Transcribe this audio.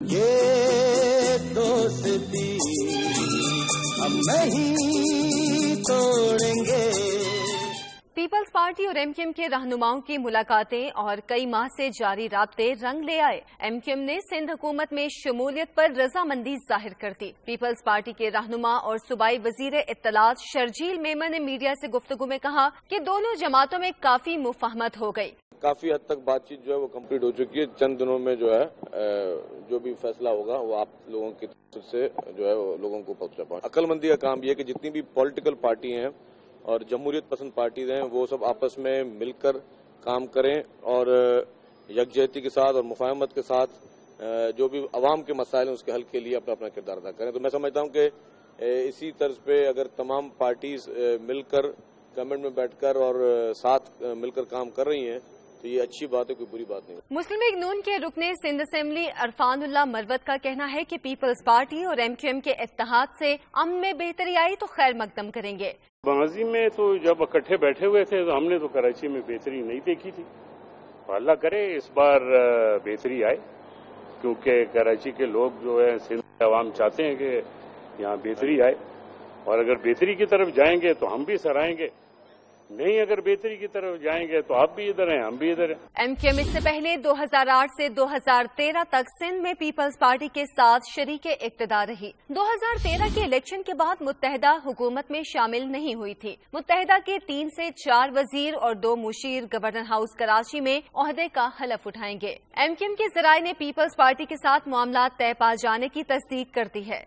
یہ دوستی ہم نہیں توڑیں گے۔ پیپلز پارٹی اور ایم کیو ایم کے رہنماؤں کی ملاقاتیں اور کئی ماہ سے جاری رابطے رنگ لے آئے۔ ایم کیو ایم نے سندھ حکومت میں شمولیت پر رضامندی ظاہر کر دی۔ پیپلز پارٹی کے رہنما اور صوبائی وزیر اطلاعات شرجیل میمن نے میڈیا سے گفتگو میں کہا کہ دونوں جماعتوں میں کافی مفاہمت ہو گئی۔ کافی حد تک بات چیت جو ہے وہ کمپلیٹ ہو چکی ہے۔ چند دنوں میں جو ہے جو بھی فیصلہ ہوگا وہ آپ لوگوں کی طرف سے جو ہے وہ لوگوں کو پہنچا پائے۔ عقل مندی کا کام یہ ہے کہ جتنی بھی پولیٹیکل پارٹی ہیں اور جمہوریت پسند پارٹیز ہیں وہ سب آپس میں مل کر کام کریں اور یکجہتی کے ساتھ اور مفاہمت کے ساتھ جو بھی عوام کے مسائل ہیں اس کے حل کے لیے اپنا اپنا کردار ادا کریں۔ تو میں سمجھتا ہوں کہ اسی طرز پہ اگر تمام پارٹیز مل کر گورنمنٹ میں بیٹھ کر اور ساتھ مل کر کام کر رہی ہیں تو یہ اچھی بات ہے، کوئی بری بات نہیں۔ مسلم لیگ نون کے رکن سندھ اسمبلی عرفان اللہ مروت کا کہنا ہے کہ پیپلز پارٹی اور ایم کیو ایم کے اتحاد سے امن میں بہتری آئی تو خیر مقدم کریں گے۔ ماضی میں تو جب اکٹھے بیٹھے ہوئے تھے تو ہم نے تو کراچی میں بہتری نہیں دیکھی تھی، تو اللہ کرے اس بار بہتری آئے، کیونکہ کراچی کے لوگ جو ہے سندھ کے عوام چاہتے ہیں کہ یہاں بہتری آئے، اور اگر بہتری کی طرف جائیں گے تو ہم بھی سرائیں گے، نہیں اگر بہتری کی طرف جائیں گے تو آپ بھی ادھر ہیں ہم بھی ادھر ہیں۔ ایم کیو ایم اس سے پہلے 2008 سے 2013 تک سندھ میں پیپلز پارٹی کے ساتھ شریک اقتدار رہی۔ 2013 کے الیکشن کے بعد متحدہ حکومت میں شامل نہیں ہوئی تھی۔ متحدہ کے 3 سے 4 وزیر اور 2 مشیر گورنر ہاؤس کراچی میں عہدے کا حلف اٹھائیں گے۔ ایم کیو ایم کے ذرائع نے پیپلز پارٹی کے ساتھ معاملات طے پا جانے کی تصدیق کر دی ہے۔